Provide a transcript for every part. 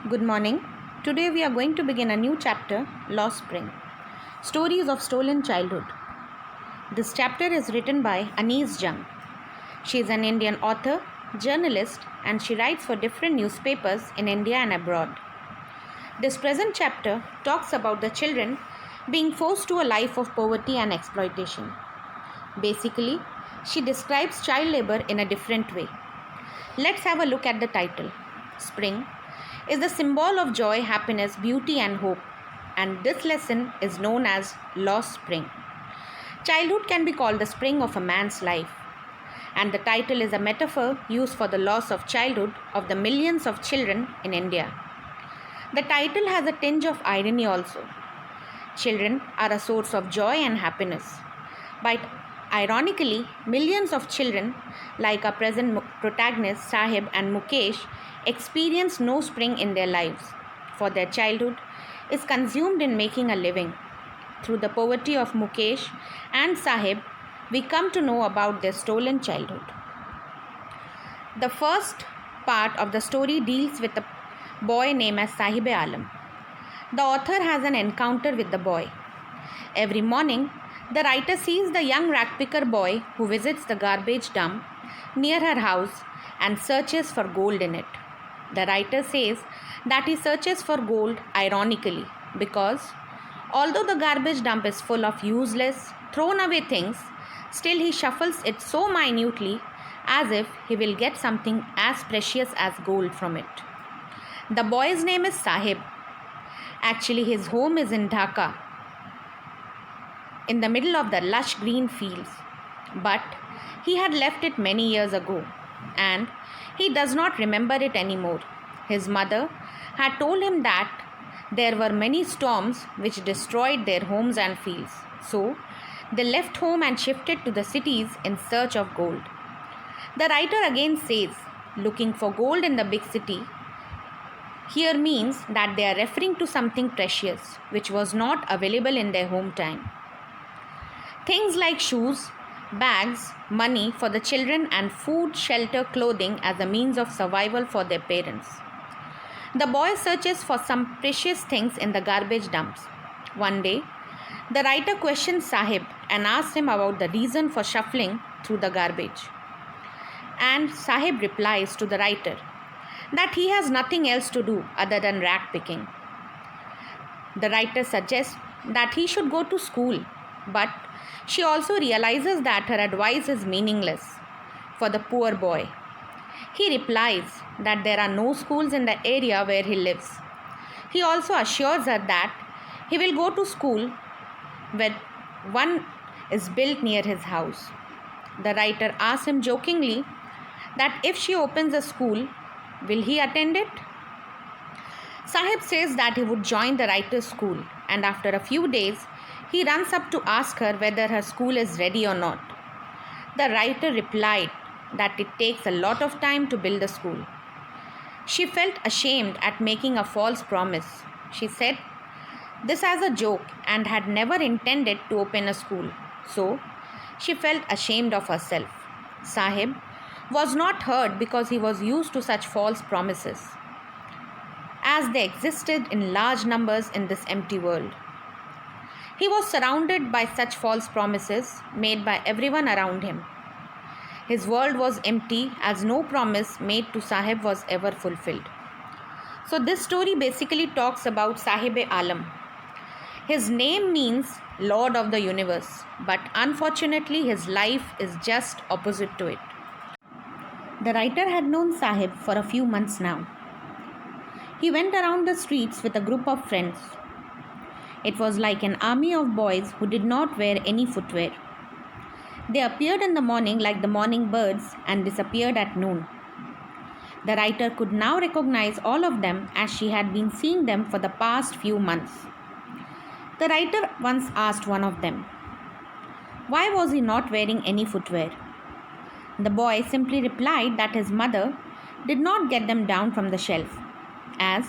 Good morning. Today we are going to begin a new chapter, Lost Spring. Stories of Stolen Childhood. This chapter is written by Anees Jung. She is an Indian author, journalist, and she writes for different newspapers in India and abroad. This present chapter talks about the children being forced to a life of poverty and exploitation. Basically, she describes child labor in a different way. Let's have a look at the title. Spring is the symbol of joy, happiness, beauty, and hope, and this lesson is known as Lost Spring. Childhood can be called the spring of a man's life, and the title is a metaphor used for the loss of childhood of the millions of children in India. The title has a tinge of irony also. Children are a source of joy and happiness, but ironically, millions of children, like our present protagonists Sahib and Mukesh, experience no spring in their lives, for their childhood is consumed in making a living. Through the poverty of Mukesh and Sahib, we come to know about their stolen childhood. The first part of the story deals with a boy named as Sahib Alam. The author has an encounter with the boy. Every morning, the writer sees the young ragpicker boy who visits the garbage dump near her house and searches for gold in it. The writer says that he searches for gold ironically because although the garbage dump is full of useless, thrown away things, still he shuffles it so minutely as if he will get something as precious as gold from it. The boy's name is Sahib. Actually, his home is in Dhaka, in the middle of the lush green fields, but he had left it many years ago and he does not remember it anymore. His mother had told him that there were many storms which destroyed their homes and fields. So, they left home and shifted to the cities in search of gold. The writer again says, looking for gold in the big city here means that they are referring to something precious which was not available in their hometown. Things like shoes, bags, money for the children, and food, shelter, clothing as a means of survival for their parents. The boy searches for some precious things in the garbage dumps. One day, the writer questions Sahib and asks him about the reason for shuffling through the garbage. And Sahib replies to the writer that he has nothing else to do other than rag picking. The writer suggests that he should go to school, but she also realizes that her advice is meaningless for the poor boy. He replies that there are no schools in the area where he lives. He also assures her that he will go to school when one is built near his house. The writer asks him jokingly that if she opens a school, will he attend it? Sahib says that he would join the writer's school, and after a few days, he runs up to ask her whether her school is ready or not. The writer replied that it takes a lot of time to build a school. She felt ashamed at making a false promise. She said this as a joke and had never intended to open a school. So, she felt ashamed of herself. Sahib was not hurt because he was used to such false promises, as they existed in large numbers in this empty world. He was surrounded by such false promises made by everyone around him. His world was empty as no promise made to Sahib was ever fulfilled. So this story basically talks about Sahib Alam. His name means Lord of the Universe, but unfortunately his life is just opposite to it. The writer had known Sahib for a few months now. He went around the streets with a group of friends. It was like an army of boys who did not wear any footwear. They appeared in the morning like the morning birds and disappeared at noon. The writer could now recognize all of them as she had been seeing them for the past few months. The writer once asked one of them, why was he not wearing any footwear? The boy simply replied that his mother did not get them down from the shelf, as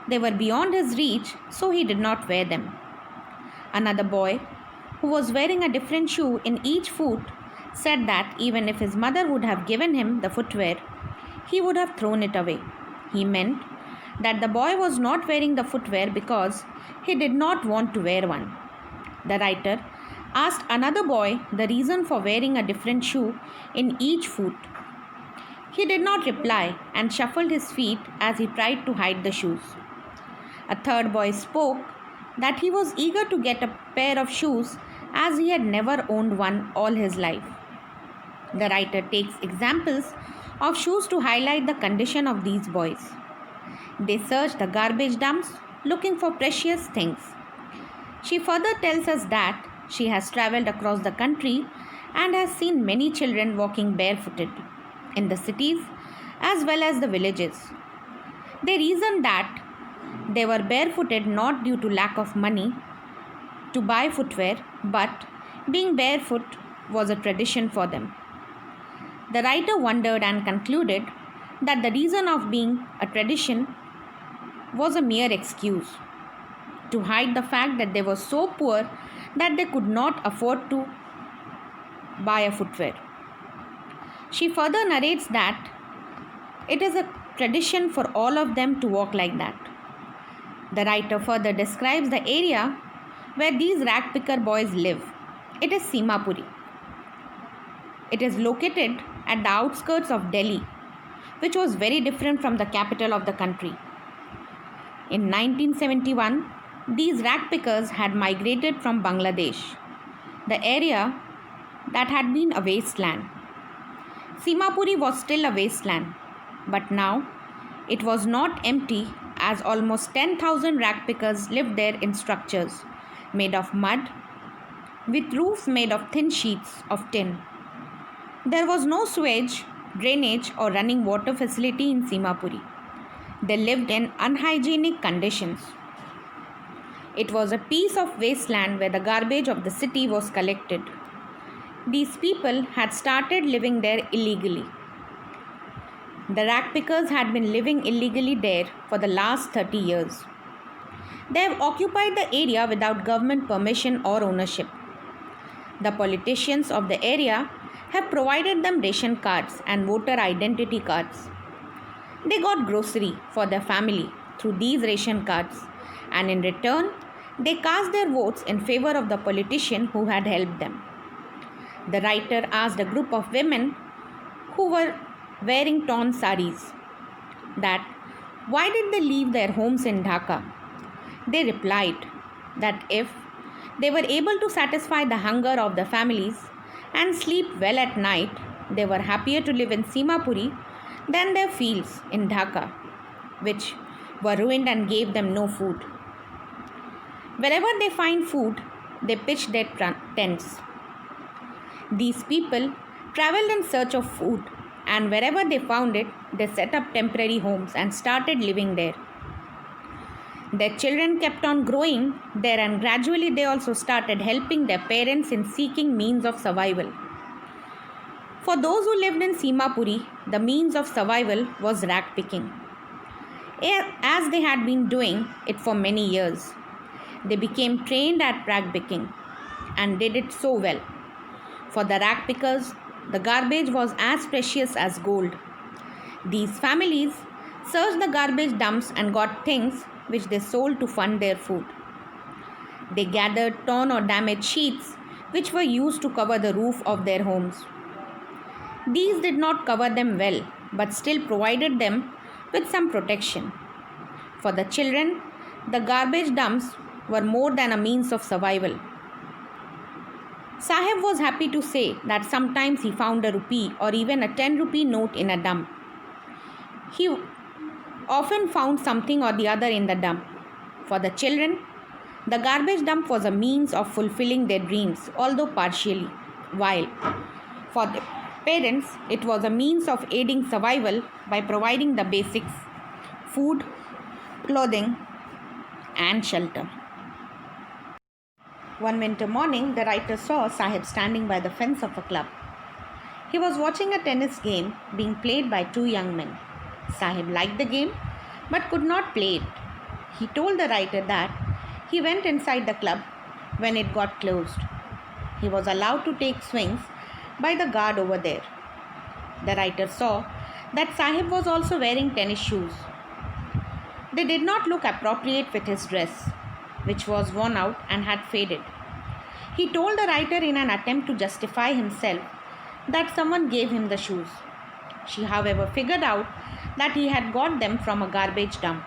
they were beyond his reach, so he did not wear them. Another boy, who was wearing a different shoe in each foot, said that even if his mother would have given him the footwear, he would have thrown it away. He meant that the boy was not wearing the footwear because he did not want to wear one. The writer asked another boy the reason for wearing a different shoe in each foot. He did not reply and shuffled his feet as he tried to hide the shoes. A third boy spoke that he was eager to get a pair of shoes as he had never owned one all his life. The writer takes examples of shoes to highlight the condition of these boys. They search the garbage dumps looking for precious things. She further tells us that she has traveled across the country and has seen many children walking barefooted in the cities as well as the villages. They reasoned that they were barefooted not due to lack of money to buy footwear, but being barefoot was a tradition for them. The writer wondered and concluded that the reason of being a tradition was a mere excuse to hide the fact that they were so poor that they could not afford to buy a footwear. She further narrates that it is a tradition for all of them to walk like that. The writer further describes the area where these rag picker boys live. It is Simapuri. It is located at the outskirts of Delhi, which was very different from the capital of the country. In 1971, these rag pickers had migrated from Bangladesh, the area that had been a wasteland. Simapuri was still a wasteland, but now it was not empty as almost 10,000 rag pickers lived there in structures made of mud with roofs made of thin sheets of tin. There was no sewage, drainage or running water facility in Simapuri. They lived in unhygienic conditions. It was a piece of wasteland where the garbage of the city was collected. These people had started living there illegally. The rag pickers had been living illegally there for the last 30 years. They have occupied the area without government permission or ownership. The politicians of the area have provided them ration cards and voter identity cards. They got grocery for their family through these ration cards, and in return, they cast their votes in favor of the politician who had helped them. The writer asked a group of women who were wearing torn saris that why did they leave their homes in Dhaka? They replied that if they were able to satisfy the hunger of the families and sleep well at night, they were happier to live in Simapuri than their fields in Dhaka, which were ruined and gave them no food. Wherever they find food, they pitch their tents. These people traveled in search of food, and wherever they found it, they set up temporary homes and started living there. Their children kept on growing there, and gradually they also started helping their parents in seeking means of survival. For those who lived in Simapuri, the means of survival was rag picking, as they had been doing it for many years. They became trained at rag picking and did it so well. For the rag pickers, the garbage was as precious as gold. These families searched the garbage dumps and got things which they sold to fund their food. They gathered torn or damaged sheets which were used to cover the roof of their homes. These did not cover them well, but still provided them with some protection. For the children, the garbage dumps were more than a means of survival. Sahib was happy to say that sometimes he found a rupee or even a 10 rupee note in a dump. He often found something or the other in the dump. For the children, the garbage dump was a means of fulfilling their dreams, although partially, while for the parents, it was a means of aiding survival by providing the basics: food, clothing, and shelter. One winter morning, the writer saw Sahib standing by the fence of a club. He was watching a tennis game being played by two young men. Sahib liked the game but could not play it. He told the writer that he went inside the club when it got closed. He was allowed to take swings by the guard over there. The writer saw that Sahib was also wearing tennis shoes. They did not look appropriate with his dress, which was worn out and had faded. He told the writer in an attempt to justify himself that someone gave him the shoes. She, however, figured out that he had got them from a garbage dump.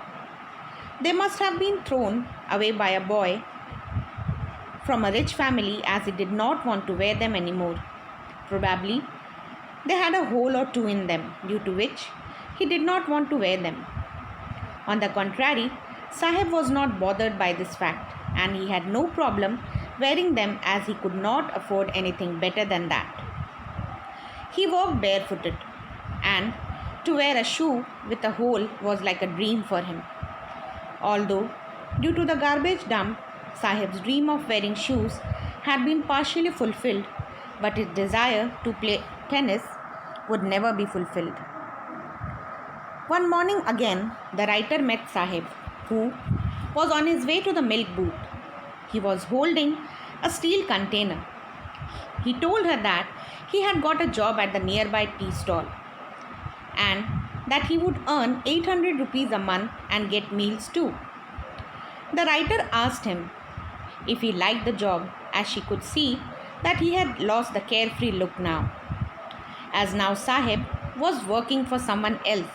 They must have been thrown away by a boy from a rich family as he did not want to wear them anymore. Probably they had a hole or two in them, due to which he did not want to wear them. On the contrary, Sahib was not bothered by this fact, and he had no problem wearing them as he could not afford anything better than that. He walked barefooted, and to wear a shoe with a hole was like a dream for him. Although, due to the garbage dump, Sahib's dream of wearing shoes had been partially fulfilled, but his desire to play tennis would never be fulfilled. One morning again, the writer met Sahib, who was on his way to the milk booth. He was holding a steel container. He told her that he had got a job at the nearby tea stall and that he would earn 800 rupees a month and get meals too. The writer asked him if he liked the job, as she could see that he had lost the carefree look now, as now Sahib was working for someone else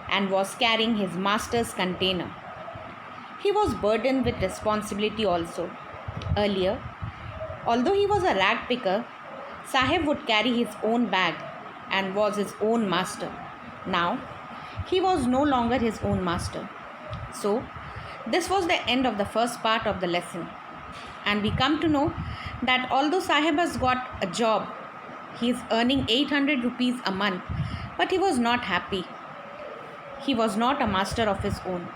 and was carrying his master's container. He was burdened with responsibility also. Earlier, although he was a rag picker, Sahib would carry his own bag and was his own master. Now, he was no longer his own master. So, this was the end of the first part of the lesson. And we come to know that although Sahib has got a job, he is earning 800 rupees a month, but he was not happy. He was not a master of his own.